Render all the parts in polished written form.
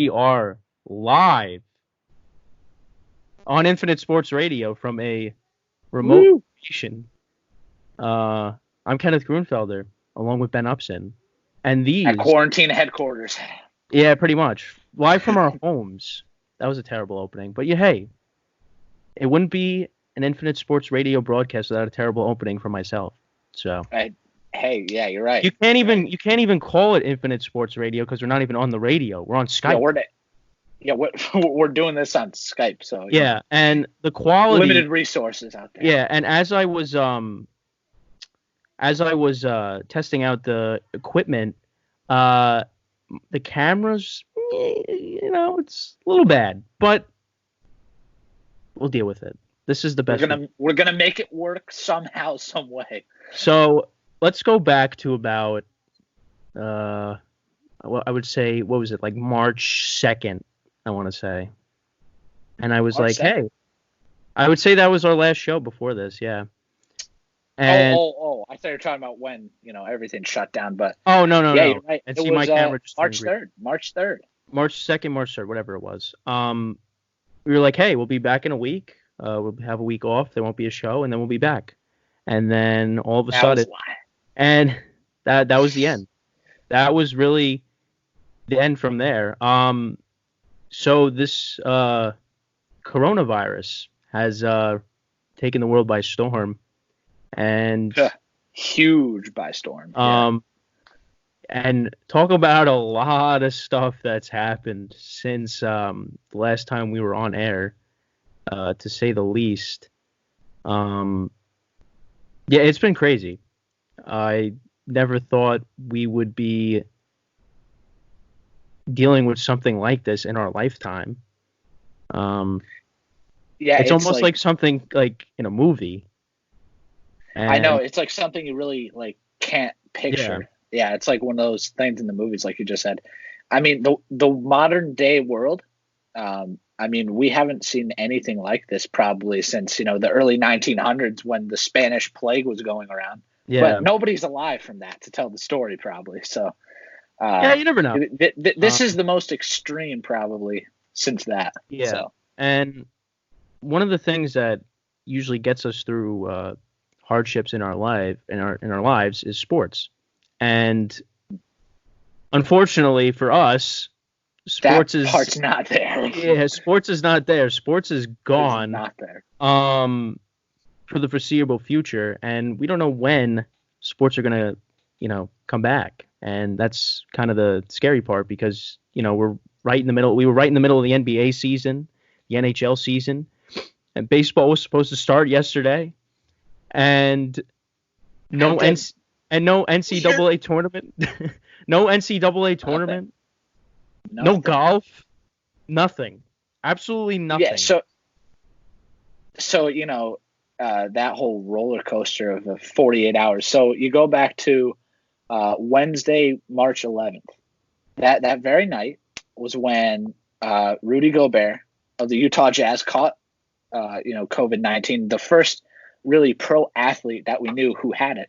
We are live on Infinite Sports Radio from a remote Woo! location. I'm Kenneth Grunfelder, along with Ben Upson. And At these, quarantine headquarters. yeah, pretty much, live from our homes. That was a terrible opening. But yeah, hey, it wouldn't be an Infinite Sports Radio broadcast without a terrible opening for myself. So Hey, yeah, you're right. you can't even call it Infinite Sports Radio because we're not even on the radio. We're on Yeah, Skype. we're doing this on Skype, so Yeah, and the quality. limited resources out there. Yeah, and as I was testing out the equipment, the cameras, it's a little bad, but we'll deal with it. This is the best. We're gonna make it work somehow, some way. So let's go back to about, well, I would say, what was it, like March 2nd, I want to say. And I was March like, 2nd? hey, I would say that was our last show before this, yeah. And I thought you were talking about when everything shut down, but oh no, yeah, no. you're right. And It see, my was camera just March turned green. 3rd. March 3rd. March 2nd, March 3rd, whatever it was. We were like, hey, we'll be back in a week. We'll have a week off. There won't be a show, and then we'll be back. And then all of a That sudden, was why. and that was the end. That was really the end from there. So this coronavirus has taken the world by storm, and Huge by storm. and talk about a lot of stuff that's happened since the last time we were on air, to say the least. Yeah, it's been crazy. I never thought we would be dealing with something like this in our lifetime. It's almost like something like in a movie. I know, it's like something you really can't picture. Yeah, it's like one of those things in the movies, like you just said. I mean, the modern day world. I mean, we haven't seen anything like this probably since the early 1900s when the Spanish plague was going around. Yeah. But nobody's alive from that to tell the story probably. So yeah, you never know. This is the most extreme probably since that. Yeah. So. And one of the things that usually gets us through hardships in our lives is sports. And unfortunately for us, sports part's not there. Yeah, sports is not there. Sports is gone. Not there. For the foreseeable future, and we don't know when sports are gonna, come back. And that's kind of the scary part because, we're right in the middle. We were right in the middle of the NBA season, the NHL season, and baseball was supposed to start yesterday, and no NCAA tournament, no NCAA tournament, no golf, nothing, absolutely nothing. Yeah. So that whole roller coaster of 48 hours. So you go back to Wednesday, March 11th. That very night was when Rudy Gobert of the Utah Jazz caught COVID-19, the first really pro athlete that we knew who had it.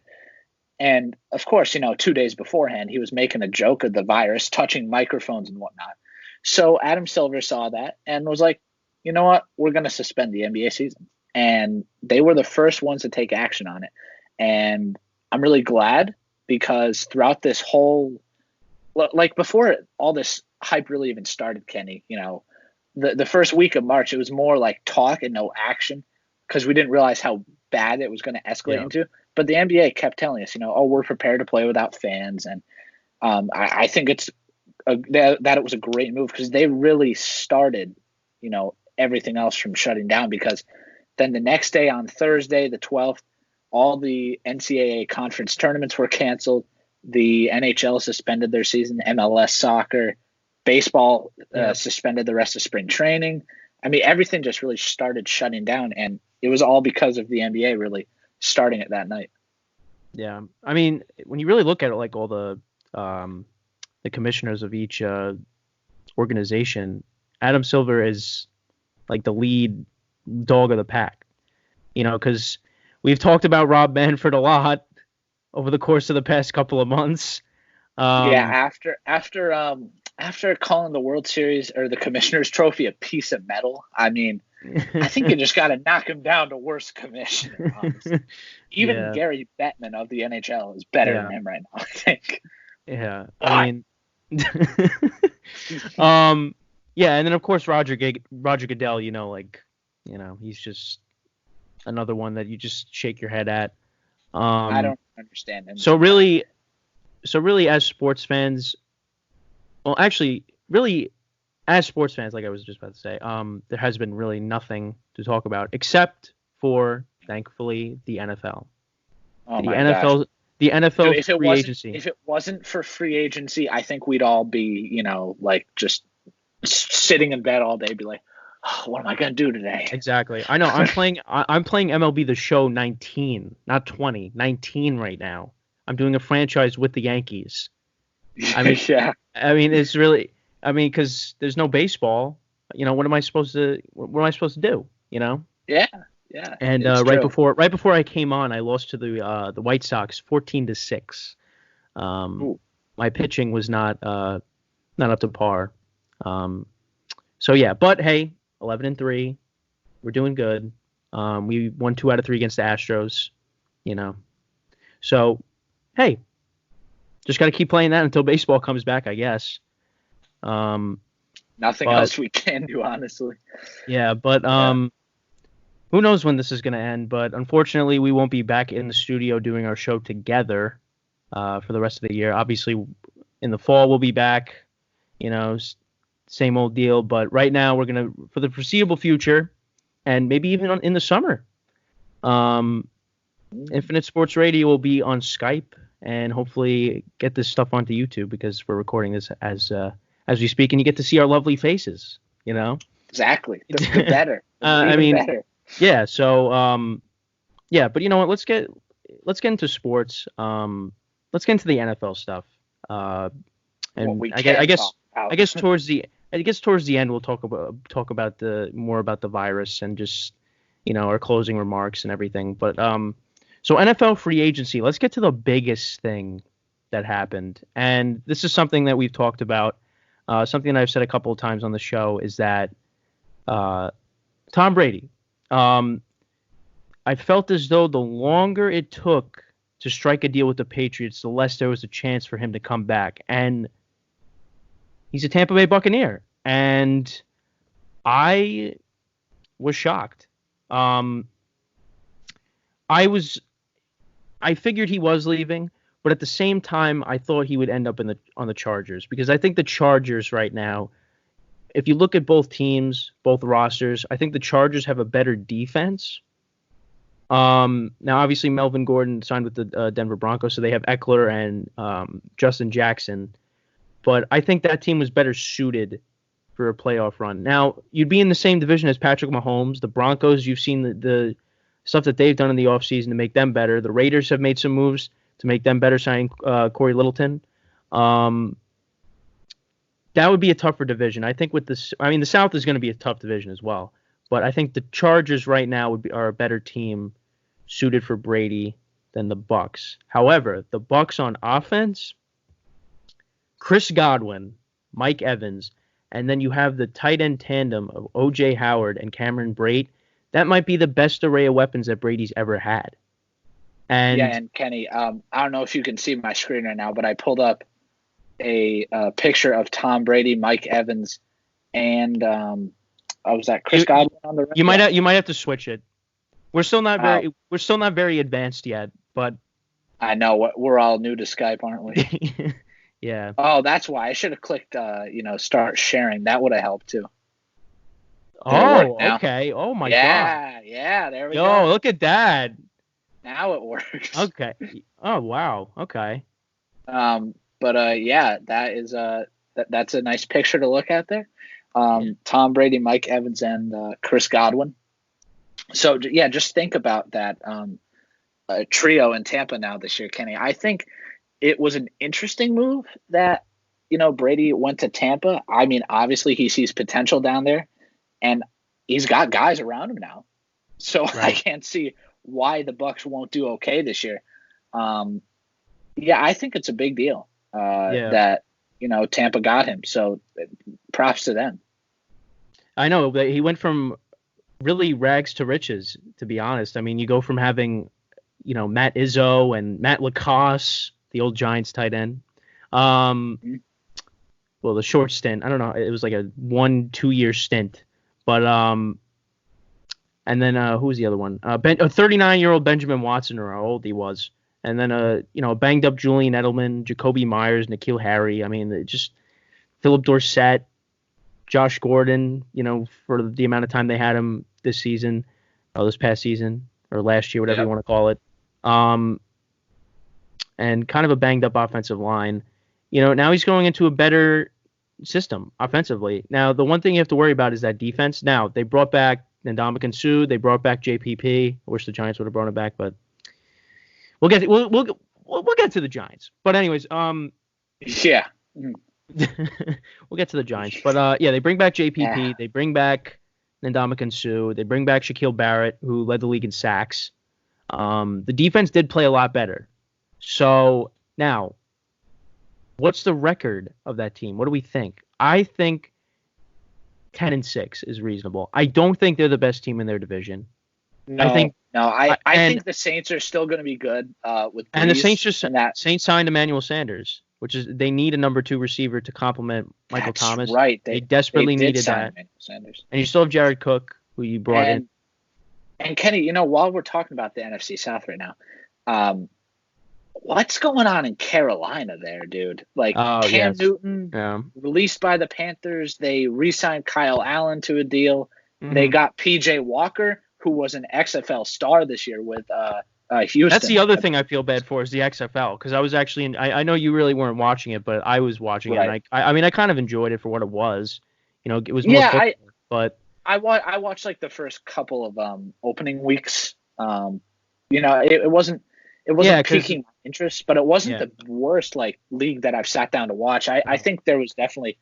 And of course, 2 days beforehand, he was making a joke of the virus, touching microphones and whatnot. So Adam Silver saw that and was like, you know what, we're going to suspend the NBA season. And they were the first ones to take action on it. And I'm really glad because throughout this whole, before all this hype really even started, Kenny, the first week of March, it was more like talk and no action because we didn't realize how bad it was going to escalate into. But the NBA kept telling us, we're prepared to play without fans. And I think that it was a great move because they really started, everything else from shutting down because then the next day on Thursday, the 12th, all the NCAA conference tournaments were canceled. The NHL suspended their season, MLS soccer, baseball suspended the rest of spring training. I mean, everything just really started shutting down, and it was all because of the NBA really starting it that night. Yeah. I mean, when you really look at it, like all the commissioners of each organization, Adam Silver is like the lead dog of the pack, because we've talked about Rob Manfred a lot over the course of the past couple of months. After after calling the World Series or the Commissioner's Trophy a piece of metal, I mean, I think you just got to knock him down to worst commissioner, honestly. Even Yeah, Gary Bettman of the NHL is better than yeah, him right now, I think. yeah. God. I mean, um, yeah, and then of course Roger Goodell, he's just another one that you just shake your head at. I Um, don't understand him. so really, so really, as sports fans, well, actually, really, as sports fans, like I was just about to say, there has been really nothing to talk about except for, thankfully, the NFL. Oh The my gosh. NFL, the Dude, NFL free agency. if it wasn't for free agency, I think we'd all be, like just sitting in bed all day, be like, oh, what am I gonna do today? Exactly. I know. I'm playing MLB The Show 19, not 20, 19 right now. I'm doing a franchise with the Yankees. I mean, Yeah, it's really. I mean, because there's no baseball. What am I supposed to? What am I supposed to do? yeah, yeah. And It's right true. before I came on, I lost to the White Sox 14-6. Ooh, My pitching was not up to par. So yeah, but hey, 11-3, we're doing good. We won 2 out of 3 against the Astros. You know, so hey, just got to keep playing that until baseball comes back, I guess. Um, nothing but else we can do, honestly. yeah, but Yeah, who knows when this is going to end? But unfortunately, we won't be back in the studio doing our show together for the rest of the year. Obviously, in the fall we'll be back. Same old deal. But right now, we're gonna, for the foreseeable future, and maybe even in the summer, um, Infinite Sports Radio will be on Skype, and hopefully get this stuff onto YouTube because we're recording this as we speak, and you get to see our lovely faces. exactly. The better, I even mean, better. yeah. So, yeah. But you know what? Let's get into sports. Let's get into the NFL stuff. What And we I guess I can guess talk about. I guess towards the end we'll talk about the more about the virus and just our closing remarks and everything. But so NFL free agency. Let's get to the biggest thing that happened, and this is something that we've talked about. Something that I've said a couple of times on the show is that Tom Brady. Um, I felt as though the longer it took to strike a deal with the Patriots, the less there was a chance for him to come back. And he's a Tampa Bay Buccaneer, and I was shocked. Um, I figured he was leaving, but at the same time, I thought he would end up on the Chargers because I think the Chargers right now, if you look at both teams, both rosters, I think the Chargers have a better defense. Now, obviously, Melvin Gordon signed with the Denver Broncos, so they have Eckler and Justin Jackson. But I think that team was better suited for a playoff run. Now, you'd be in the same division as Patrick Mahomes. The Broncos, you've seen the stuff that they've done in the offseason to make them better. The Raiders have made some moves to make them better, signing Corey Littleton. That would be a tougher division. I think the South is going to be a tough division as well. But I think the Chargers right now are a better team suited for Brady than the Bucs. However, the Bucs on offense, Chris Godwin, Mike Evans, and then you have the tight end tandem of O.J. Howard and Cameron Brate. That might be the best array of weapons that Brady's ever had. Yeah, And and Kenny, I don't know if you can see my screen right now, but I pulled up a picture of Tom Brady, Mike Evans, and was that Chris you, Godwin on the right? you might Yeah. have to switch it. We're still not Oh, very advanced yet, but I know. We're all new to Skype, aren't we? yeah. Oh, that's why I should have clicked. Start sharing. That would have helped too. Did it work Oh, now? okay. Oh my God. Yeah. There we Yo, go. look at that. Now it works. Okay. Oh wow. Okay. Yeah, that is that's a nice picture to look at there. Yeah. Tom Brady, Mike Evans, and Chris Godwin. So yeah, just think about that trio in Tampa now this year, Kenny. I think it was an interesting move that Brady went to Tampa. I mean, obviously he sees potential down there, and he's got guys around him now. So I Right. can't see why the Bucs won't do okay this year. Yeah, I think it's a big deal Yeah. that Tampa got him. So props to them. I know, but he went from really rags to riches, to be honest. I mean, you go from having, Matt Izzo and Matt Lacoste, the old Giants tight end. Well, the short stint, I don't know, it was like a 1-2 year stint. But and then who was the other one? A 39-year-old Benjamin Watson, or how old he was. And then a banged up Julian Edelman, Jacoby Myers, N'Keal Harry. I mean, just Philip Dorsett, Josh Gordon, for the amount of time they had him this season, this past season, or last year, whatever you want to call it. And kind of a banged up offensive line. Now he's going into a better system offensively. Now, the one thing you have to worry about is that defense. Now, they brought back Ndamukong Suh. They brought back JPP. I wish the Giants would have brought him back, but we'll get to the Giants. But anyways, yeah. We'll get to the Giants. But they bring back JPP. They bring back Ndamukong Suh. They bring back Shaquille Barrett, who led the league in sacks. The defense did play a lot better. So now, what's the record of that team? What do we think? I think 10-6 is reasonable. I don't think they're the best team in their division. No, I think the Saints are still going to be good with Breeze, and the Saints signed Emmanuel Sanders, which is they need a number 2 receiver to complement Michael Thomas. Right, they desperately needed that. Sanders. And you still have Jared Cook, who you brought in. And Kenny, while we're talking about the NFC South right now, what's going on in Carolina there, dude? Like Cam Newton released by the Panthers. They re-signed Kyle Allen to a deal. Mm-hmm. They got PJ Walker, who was an XFL star this year with Houston. That's the other thing I feel bad for is the XFL, because I was actually I know you really weren't watching it, but I was watching it. And I kind of enjoyed it for what it was. It was more football, but I watched like the first couple of opening weeks. It wasn't piquing my interest, but it wasn't the worst league that I've sat down to watch. I think there was definitely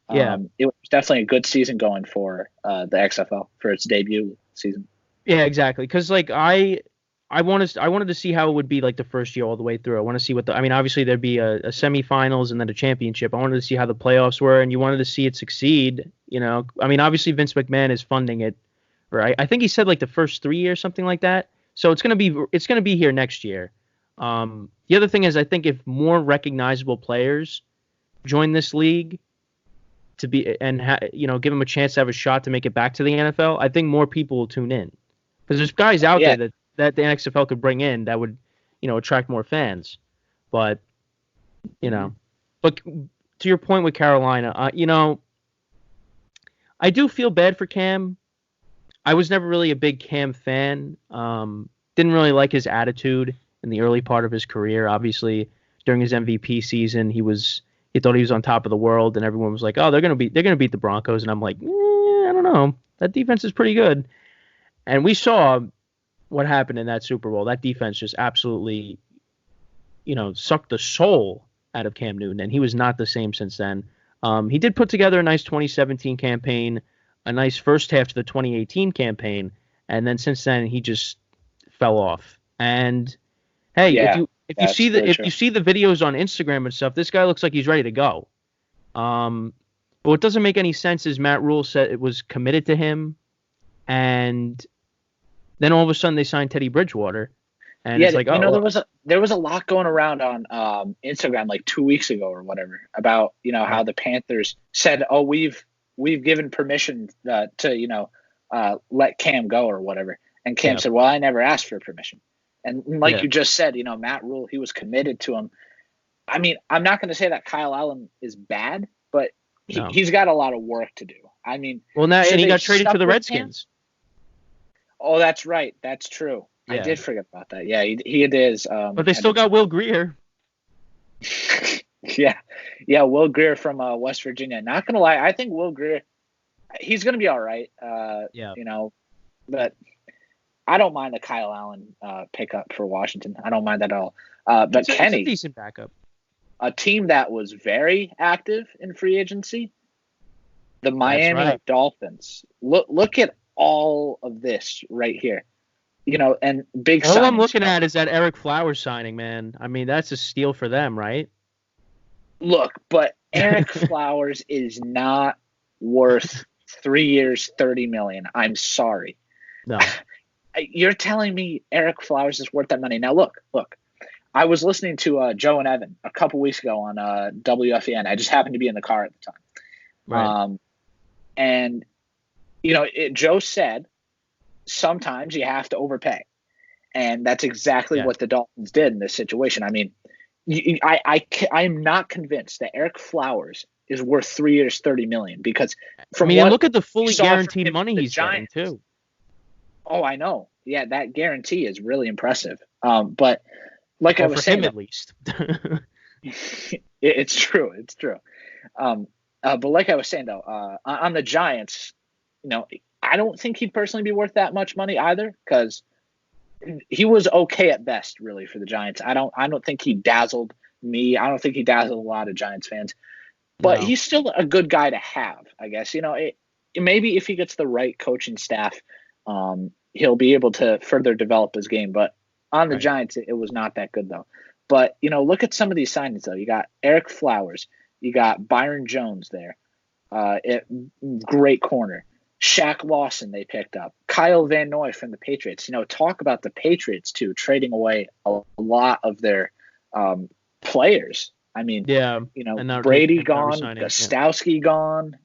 it was definitely a good season going for the XFL for its debut season. Yeah, exactly. Because I wanted to see how it would be like the first year all the way through. I want to see obviously there'd be a semifinals and then a championship. I wanted to see how the playoffs were, and you wanted to see it succeed. Obviously Vince McMahon is funding it, right? I think he said like the first 3 years, something like that. So it's gonna be here next year. The other thing is, I think if more recognizable players join this league to be give them a chance to have a shot to make it back to the NFL, I think more people will tune in, because there's guys out there that the XFL could bring in that would attract more fans. But but to your point with Carolina, I do feel bad for Cam. I was never really a big Cam fan. Didn't really like his attitude in the early part of his career. Obviously, during his MVP season, he thought he was on top of the world, and everyone was like, "Oh, they're gonna beat the Broncos," and I'm like, I don't know. That defense is pretty good, and we saw what happened in that Super Bowl. That defense just absolutely, sucked the soul out of Cam Newton, and he was not the same since then. He did put together a nice 2017 campaign, a nice first half to the 2018 campaign, and then since then he just fell off. And hey, if you see the videos on Instagram and stuff, this guy looks like he's ready to go. But what doesn't make any sense is Matt Rule said it was committed to him, and then all of a sudden they signed Teddy Bridgewater, and it's like, there was a lot going around on Instagram like 2 weeks ago or whatever about how the Panthers said, "Oh, we've given permission to let Cam go or whatever," and Cam said, "Well, I never asked for permission." And you just said, Matt Rule, he was committed to him. I mean, I'm not going to say that Kyle Allen is bad, but he's got a lot of work to do. I mean, and he got traded to the Redskins. Oh, that's right. That's true. Yeah. I did forget about that. Yeah, he is. But they still got Will Grier. Yeah, Will Grier from West Virginia. Not gonna lie, I think Will Grier, he's gonna be all right. But I don't mind the Kyle Allen pickup for Washington. I don't mind that at all. But Kenny, it's a decent backup. A team that was very active in free agency, the Miami Dolphins. Look at all of this right here. And big. All I'm looking at is that Eric Flowers signing, man. I mean, that's a steal for them, right? Look, but Eric Flowers is not worth 3 years, $30 million. I'm sorry. No. You're telling me Eric Flowers is worth that money? Now, look. I was listening to Joe and Evan a couple weeks ago on WFEN. I just happened to be in the car at the time. Right. And, Joe said sometimes you have to overpay. And that's exactly what the Dolphins did in this situation. I mean, I am not convinced that Eric Flowers is worth 3 years, $30 million, because look at the fully guaranteed money he's getting too. Oh, I know. Yeah, that guarantee is really impressive. But like I was saying, him at least, it's true. It's true. But like I was saying though, on the Giants, I don't think he'd personally be worth that much money either, because he was okay at best, really, for the Giants. I don't think he dazzled me. I don't think he dazzled a lot of Giants fans. But he's still a good guy to have, I guess. Maybe if he gets the right coaching staff, he'll be able to further develop his game. But on the Giants, it was not that good, though. But, look at some of these signings, though. You got Eric Flowers. You got Byron Jones there. Great corner. Shaq Lawson they picked up. Kyle Van Noy from the Patriots. Talk about the Patriots, too, trading away a lot of their players. I mean, Brady gone, Gostowski gone,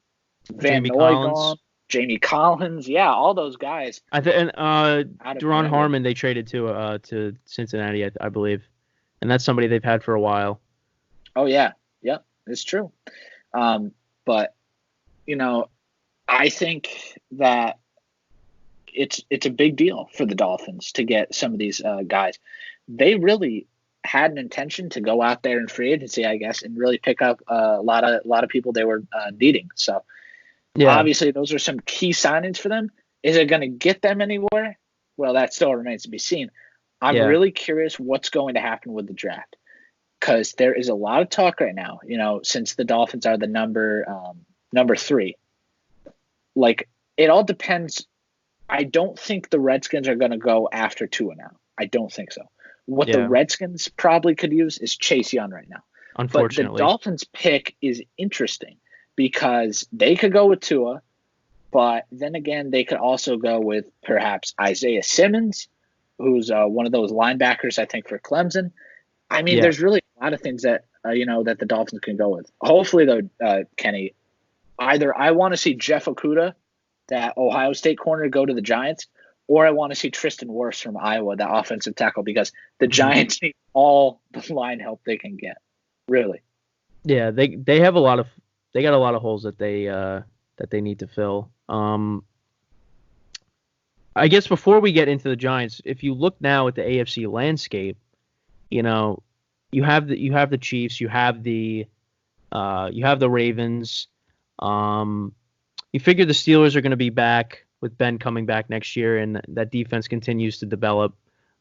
Van Noy gone, Jamie Collins. Yeah, all those guys. Duron Harmon they traded to Cincinnati, I believe. And that's somebody they've had for a while. Oh, yeah. Yep, it's true. But, I think that it's a big deal for the Dolphins to get some of these guys. They really had an intention to go out there in free agency, I guess, and really pick up a lot of people they were needing. So obviously those are some key signings for them. Is it going to get them anywhere? Well, that still remains to be seen. I'm really curious what's going to happen with the draft, because there is a lot of talk right now, since the Dolphins are the number 3. Like, it all depends. I don't think the Redskins are going to go after Tua now. I don't think so. What the Redskins probably could use is Chase Young right now. Unfortunately. But the Dolphins pick is interesting because they could go with Tua, but then again, they could also go with perhaps Isaiah Simmons, who's one of those linebackers, I think, for Clemson. I mean, there's really a lot of things that, that the Dolphins can go with. Hopefully, though, Kenny, either I want to see Jeff Okudah, that Ohio State corner, go to the Giants, or I want to see Tristan Wirfs from Iowa, the offensive tackle, because the Giants need all the line help they can get. Really. Yeah, they got a lot of holes that they need to fill. I guess before we get into the Giants, if you look now at the AFC landscape, you have the Chiefs, you have the Ravens. You figure the Steelers are going to be back with Ben coming back next year, and that defense continues to develop.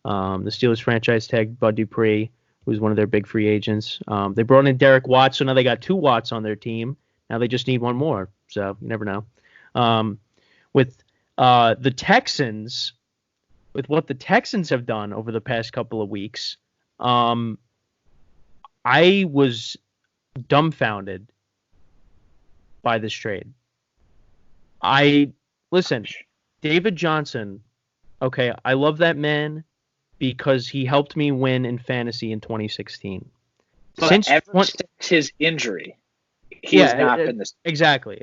The Steelers franchise tagged Bud Dupree, who's one of their big free agents. They brought in Derek Watt, so now they got 2 Watts on their team. Now they just need one more, so you never know. With the Texans, with what the Texans have done over the past couple of weeks, I was dumbfounded by this trade. Listen, David Johnson, okay, I love that man because he helped me win in fantasy in 2016. But since his injury, he has not been this. Exactly.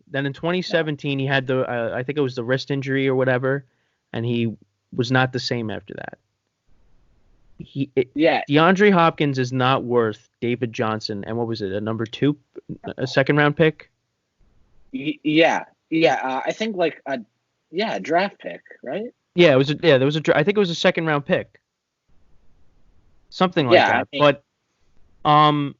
Then in 2017, he had I think it was the wrist injury or whatever, and he was not the same after that. DeAndre Hopkins is not worth David Johnson, and what was it, a second round pick? Yeah. I think a draft pick, right? Yeah, I think it was a second round pick, something like that. I mean, but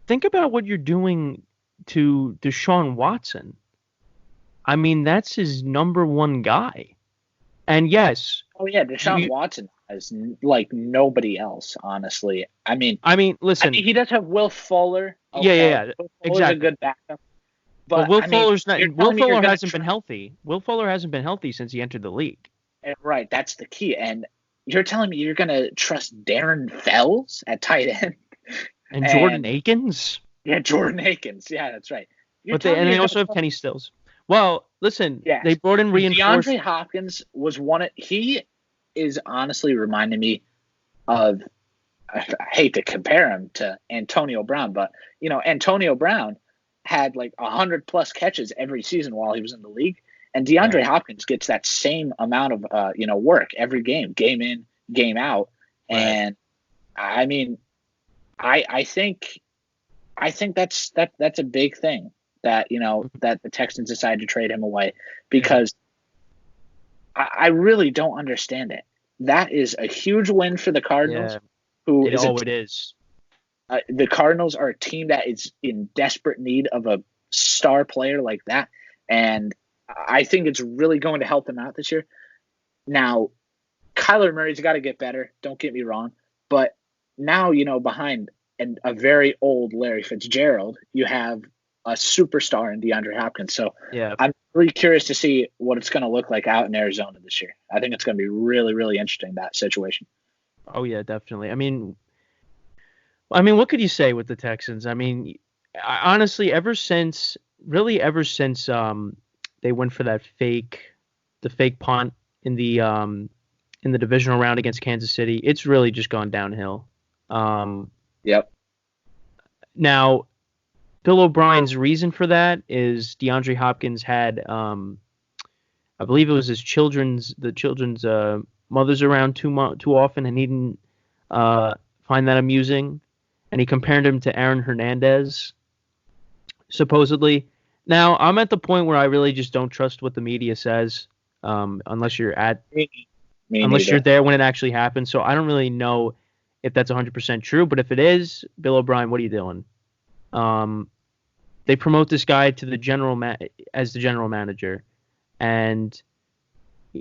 think about what you're doing to Deshaun Watson. I mean, that's his number 1 guy, and yes. Oh yeah, Deshaun Watson is like nobody else, honestly. I mean, listen, he does have Will Fuller. Okay. Yeah, Will Fuller's exactly. a good backup. But Will Fuller hasn't been healthy. Will Fuller hasn't been healthy since he entered the league. Right, that's the key. And you're telling me you're going to trust Darren Fells at tight end? And Jordan Akins? Yeah, Jordan Akins. Yeah, that's right. You're But telling me they you also don't have know? Kenny Stills. Well, listen, they Yes. brought in reinforced. DeAndre Hopkins was he is honestly reminding me of, I hate to compare him to Antonio Brown, but Antonio Brown had like 100+ catches every season while he was in the league, and Yeah, DeAndre Hopkins gets that same amount of work every game in, game out, right. and I mean, I think that's a big thing that that the Texans decided to trade him away Yeah, because I really don't understand it. That is a huge win for the Cardinals, yeah. who is It is. the Cardinals are a team that is in desperate need of a star player like that, and I think it's really going to help them out this year. Now, Kyler Murray's got to get better. Don't get me wrong, but now behind a very old Larry Fitzgerald, you have a superstar in DeAndre Hopkins. So Yeah. I'm really curious to see what it's going to look like out in Arizona this year. I think it's going to be really, really interesting, that situation. Oh yeah, definitely. I mean, what could you say with the Texans? I mean, honestly, ever since they went for the fake punt in the divisional round against Kansas City, it's really just gone downhill. Um, Yep. Now, Bill O'Brien's reason for that is DeAndre Hopkins had, I believe it was the children's mothers around too often, and he didn't find that amusing, and he compared him to Aaron Hernandez, supposedly. Now, I'm at the point where I really just don't trust what the media says, unless Me unless you're neither. there when it actually happens. So I don't really know if that's 100% true, but if it is, Bill O'Brien, what are you doing? Um, they promote this guy to as the general manager, and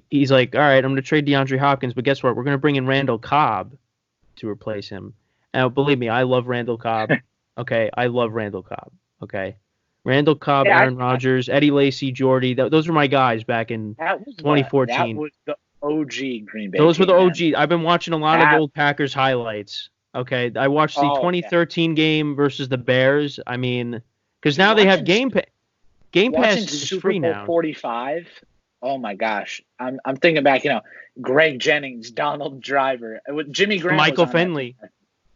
he's like, all right, I'm going to trade DeAndre Hopkins, but guess what? We're going to bring in Randall Cobb to replace him. Now, believe me, I love Randall Cobb. Okay, I love Randall Cobb. Okay, Randall Cobb, Yeah, Aaron Rodgers, Eddie Lacy, Jordy. Those were my guys back in that 2014. was the OG Green Bay Those were the team, man. OG. I've been watching a lot of That old Packers highlights. Okay, I watched the oh yeah, 2013 game versus the Bears. I mean, because dude, now they have Game watching Pass is Super free Bowl now. 45. Oh my gosh, I'm thinking back. Greg Jennings, Donald Driver, Jimmy Graham was Michael on that team. Finley.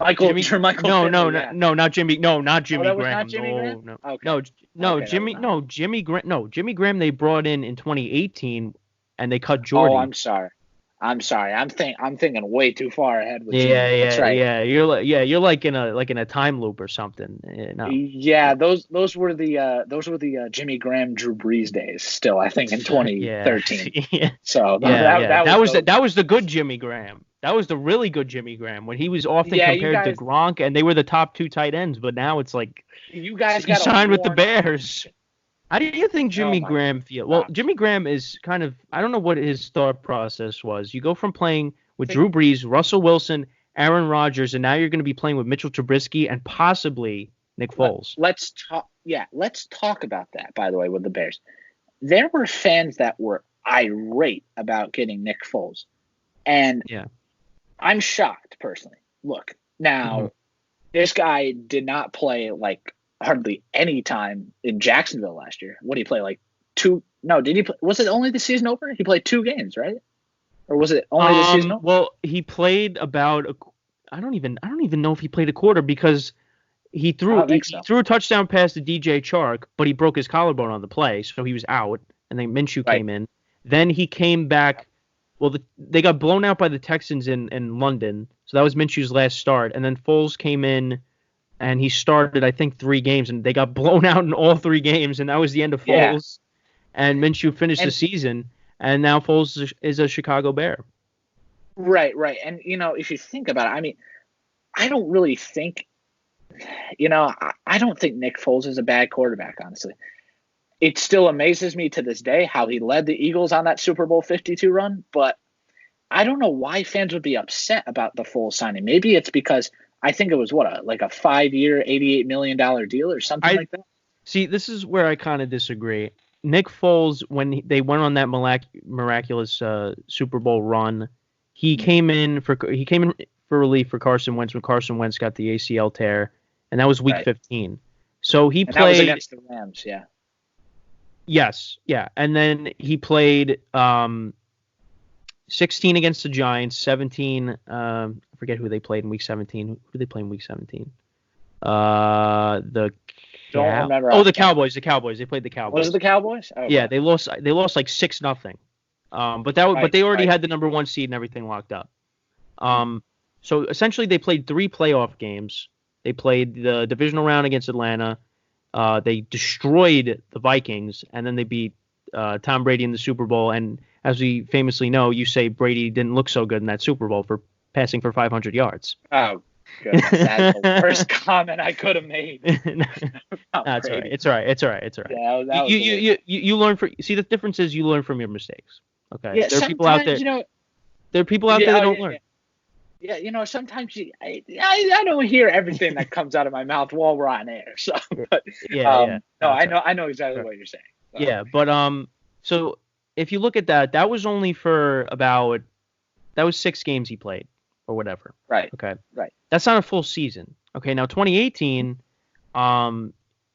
Michael Jimmy, Michael no, no, Finley, no, yeah. no, not Jimmy, no, not Oh, Jimmy that was not Graham, Jimmy Graham. no, no, Okay, okay, that was not him. Jimmy Graham. They brought in 2018, and they cut Oh, Jordy. I'm sorry. I'm thinking way too far ahead with Yeah, Jimmy. That's yeah, right. yeah. You're like in a time loop or something. No, Yeah, those were the Jimmy Graham Drew Brees days. Still, I think in yeah, 2013. yeah, So yeah. that was those. That was the good Jimmy Graham. That was the really good Jimmy Graham when he was often Yeah, you compared to guys Gronk, and they were the top two tight ends. But now it's like you guys he got a signed with the worn out Bears. generation. How do you think Oh Jimmy my Graham feel? Well, gosh. Jimmy Graham is kind of I don't know what his thought process was. You go from playing with Think Drew Brees, Russell Wilson, Aaron Rodgers, and now you're going to be playing with Mitchell Trubisky and possibly Nick Foles. let's talk. Yeah, let's talk about that. By the way, with the Bears, there were fans that were irate about getting Nick Foles, and Yeah. I'm shocked personally. Look, Hmm. now this guy did not play like hardly any time in Jacksonville last year. What did he play like two? No, did he? Was it only the season opener? He played 2 games, right? Or was it only the season opener? Well, he played I don't even know if he played a quarter because I don't think he so. threw a touchdown pass to DJ Chark, but he broke his collarbone on the play, so he was out. And then Minshew Right. came in. Then he came back. Well, they got blown out by the Texans in London, so that was Minshew's last start. And then Foles came in and he started, I think, 3 games, and they got blown out in all 3 games, and that was the end of Yeah. Foles. And Minshew finished the And season, and now Foles is a Chicago Bear. right. And if you think about it, I mean, I don't really think, I don't think Nick Foles is a bad quarterback, honestly. It still amazes me to this day how he led the Eagles on that Super Bowl 52 run, but I don't know why fans would be upset about the Foles signing. Maybe it's because I think it was like a 5-year, $88 million deal or something I like that. See, this is where I kind of disagree. Nick Foles, when they went on that miraculous Super Bowl run, he came in for relief for Carson Wentz when Carson Wentz got the ACL tear, and that was Week Right. 15. So he And that was played. against the Rams, yeah. Yes, yeah, and then he played 16 against the Giants, 17. I forget who they played in Week 17. Who did they play in Week 17? The Don't remember. the Cowboys. The Cowboys. They played the Cowboys. Was it the Cowboys? Oh, yeah, they lost. They lost like 6-0. But they already had the number 1 seed and everything locked up. So essentially they played 3 playoff games. They played the divisional round against Atlanta. They destroyed the Vikings, and then they beat Tom Brady in the Super Bowl. And as we famously know, you say Brady didn't look so good in that Super Bowl for passing for 500 yards. Oh, goodness. That's the worst comment I could have made. That's all right. It's all right. Yeah, that was you learn from. See, the difference is you learn from your mistakes. Okay. Yeah, there are people out there. There are people out there that don't learn. Yeah, sometimes I don't hear everything that comes out of my mouth while we're on air. So, but, no, I know exactly what you're saying. So. Yeah, but so if you look at that, that was only for that was 6 games he played or whatever. Right. Okay. Right. That's not a full season. Okay. Now 2018,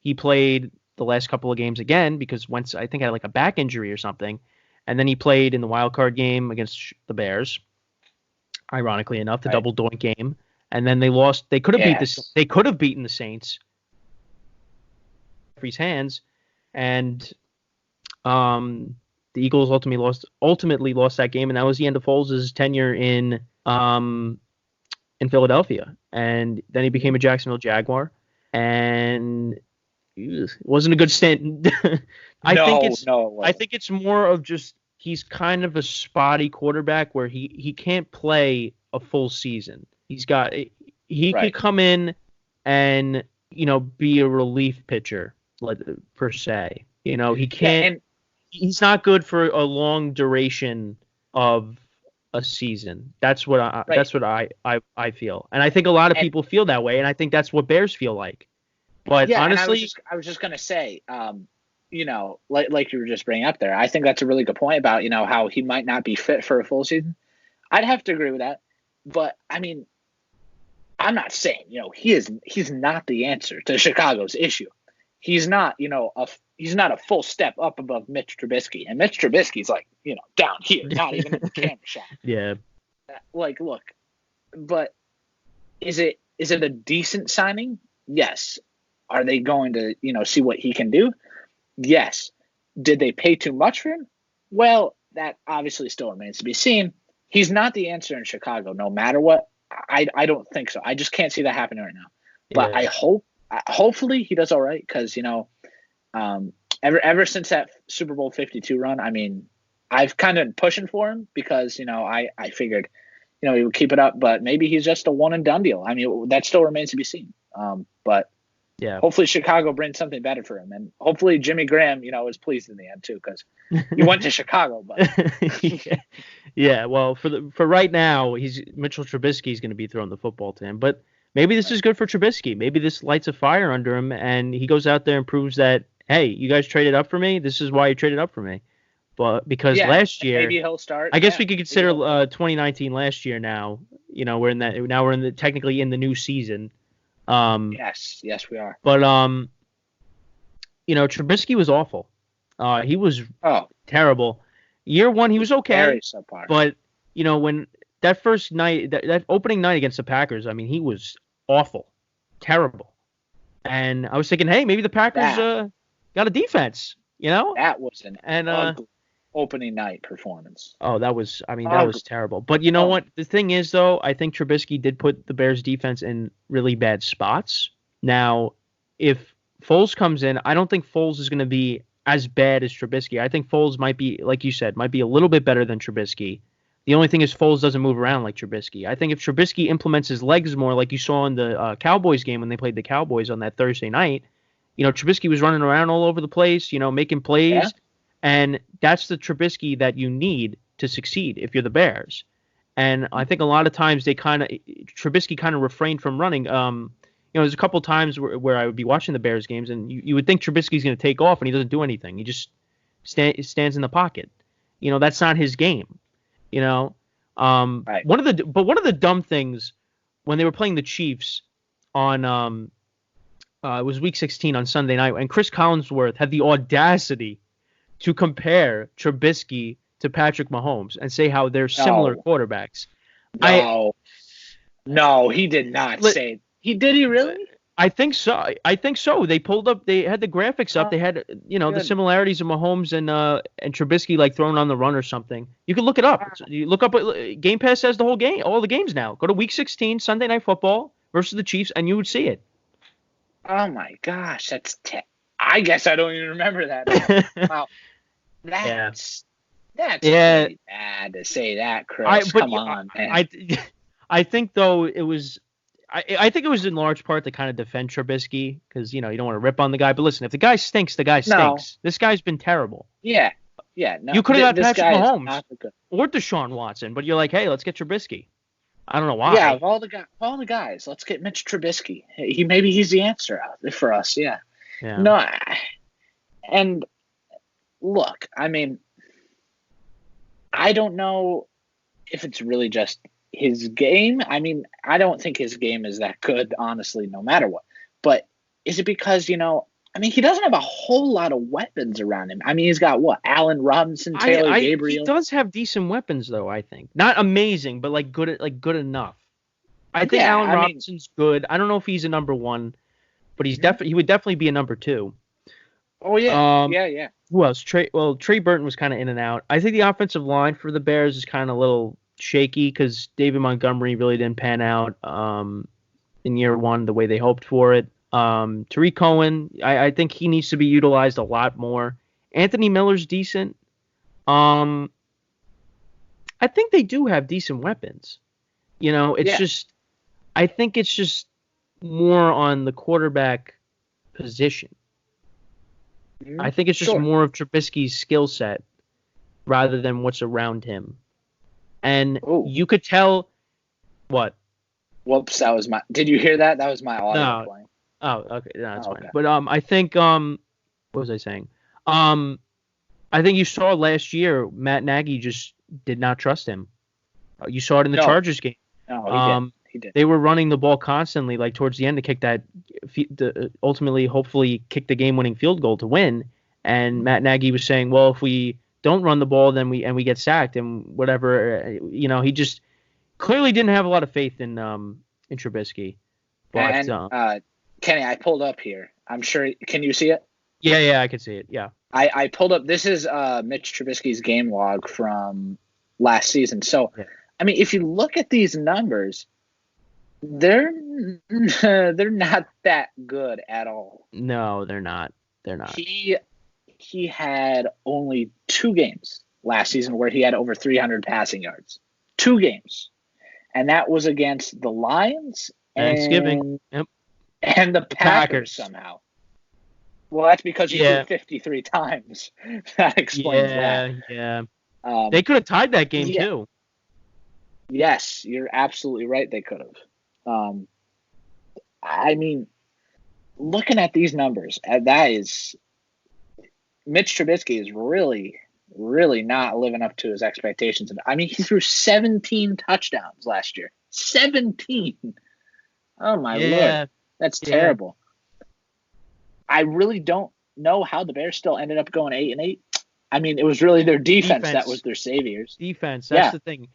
he played the last couple of games again because Wentz, I think, had like a back injury or something, and then he played in the wild card game against the Bears. Ironically enough, the double doink game, and then they lost. They could have They could have beaten the Saints. Freeze hands, and the Eagles ultimately lost that game, and that was the end of Foles' tenure in Philadelphia. And then he became a Jacksonville Jaguar, and it wasn't a good stint. I think it's more of just he's kind of a spotty quarterback where he can't play a full season. He could come in and be a relief pitcher per se. He can't. He's not good for a long duration of a season. That's what I feel, and I think a lot of people feel that way, and I think that's what Bears feel like. But honestly, I was just gonna say, like you were just bringing up there, I think that's a really good point about how he might not be fit for a full season. I'd have to agree with that, but I mean, I'm not saying he's not the answer to Chicago's issue. He's not he's not a full step up above Mitch Trubisky, and Mitch Trubisky's like down here, not even in the camera shot. Yeah. Like, look, but is it a decent signing? Yes. Are they going to see what he can do? Yes. Did they pay too much for him? Well, that obviously still remains to be seen. He's not the answer in Chicago, no matter what. I don't think so. I just can't see that happening right now. But I hopefully he does all right because ever since that Super Bowl 52 run, I mean, I've kind of been pushing for him because I figured he would keep it up, but maybe he's just a one and done deal. I mean, that still remains to be seen. But yeah, hopefully Chicago brings something better for him, and hopefully Jimmy Graham is pleased in the end too because he went to Chicago. But yeah, well, for right now, Mitchell Trubisky is going to be throwing the football to him, but maybe this is good for Trubisky. Maybe this lights a fire under him, and he goes out there and proves that, hey, you guys traded up for me. This is why you traded up for me. But because last year, maybe he'll start. I guess we could consider 2019 last year now. We're in that. Now we're technically in the new season. Yes, we are. But Trubisky was awful. He was terrible. Year one, he was okay. Very subpar. But when that first night, that opening night against the Packers, I mean, he was awful, terrible. And I was thinking, hey, maybe the Packers got a defense. That was an ugly opening night performance. Oh, that was terrible. But you know what? The thing is, though, I think Trubisky did put the Bears defense in really bad spots. Now, if Foles comes in, I don't think Foles is going to be as bad as Trubisky. I think Foles might be, like you said, might be a little bit better than Trubisky. The only thing is Foles doesn't move around like Trubisky. I think if Trubisky implements his legs more, like you saw in the Cowboys game when they played the Cowboys on that Thursday night, Trubisky was running around all over the place, making plays. Yeah. And that's the Trubisky that you need to succeed if you're the Bears. And I think a lot of times Trubisky kind of refrained from running. There's a couple times where I would be watching the Bears games, and you would think Trubisky's going to take off, and he doesn't do anything. He just stands in the pocket. That's not his game. Right. One of the dumb things when they were playing the Chiefs on It was Week 16 on Sunday night, and Chris Collinsworth had the audacity to compare Trubisky to Patrick Mahomes and say how they're similar No, quarterbacks. no, no, he did not say. He did he really? I think so. I think so. They pulled up. They had the graphics up. Oh, They had, the good. similarities of Mahomes and Trubisky, like thrown on the run or something. You can look it up. You look up. Game Pass has the whole game, all the games now. Go to Week 16, Sunday Night Football versus the Chiefs, and you would see it. Oh my gosh, I guess I don't even remember that. Wow, that's really bad to say that, Chris. Come on, man. I think though it was. I think it was in large part to kind of defend Trubisky because you don't want to rip on the guy. But listen, if the guy stinks, the guy stinks. No. This guy's been terrible. Yeah. No, you could have got Patrick Mahomes or Deshaun Watson, but you're like, hey, let's get Trubisky. I don't know why. Yeah, of all the guys, let's get Mitch Trubisky. Maybe he's the answer for us. Yeah. No, and look, I mean, I don't know if it's really just his game. I mean, I don't think his game is that good, honestly, no matter what. But is it because, I mean, he doesn't have a whole lot of weapons around him. I mean, he's got what? Allen Robinson, Taylor Gabriel. He does have decent weapons, though, I think. Not amazing, but good enough. I think Allen Robinson's good. I don't know if he's a number one, but he would definitely be a number two. Oh, yeah. Yeah. Who else? Trey Burton was kind of in and out. I think the offensive line for the Bears is kind of a little shaky because David Montgomery really didn't pan out in year one the way they hoped for it. Tariq Cohen, I think he needs to be utilized a lot more. Anthony Miller's decent. I think they do have decent weapons. I think it's just more on the quarterback position. Mm-hmm. I think it's just more of Trubisky's skill set rather than what's around him. And you could tell what? Whoops, that was my. Did you hear that? That was my audio playing. Oh, okay, no, that's fine. But I think what was I saying? I think you saw last year Matt Nagy just did not trust him. You saw it in the Chargers game. No, he did. They were running the ball constantly, like towards the end to kick that, ultimately, hopefully, kick the game-winning field goal to win. And Matt Nagy was saying, well, if we don't run the ball, then we get sacked and whatever. He just clearly didn't have a lot of faith in Trubisky. But, and Kenny, I pulled up here. I'm sure. Can you see it? Yeah, I can see it. Yeah. I pulled up. This is Mitch Trubisky's game log from last season. So, I mean, if you look at these numbers, they're not that good at all. No, they're not. They're not. He had only 2 games last season where he had over 300 passing yards. 2 games. And that was against the Lions Thanksgiving. And the Packers somehow. Well, that's because he threw 53 times. That explains that. Yeah. They could have tied that game too. Yes, you're absolutely right. They could have. I mean, looking at these numbers, that is Mitch Trubisky is really, really not living up to his expectations. I mean, he threw 17 touchdowns last year. 17. Oh my Lord, that's terrible. I really don't know how the Bears still ended up going 8-8. I mean, it was really their defense that was their saviors. Defense, that's the thing.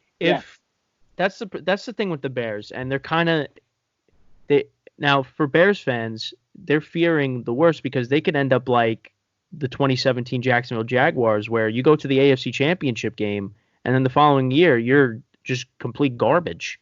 That's the thing with the Bears, and they're kind of now for Bears fans, they're fearing the worst because they could end up like the 2017 Jacksonville Jaguars, where you go to the AFC Championship game, and then the following year you're just complete garbage.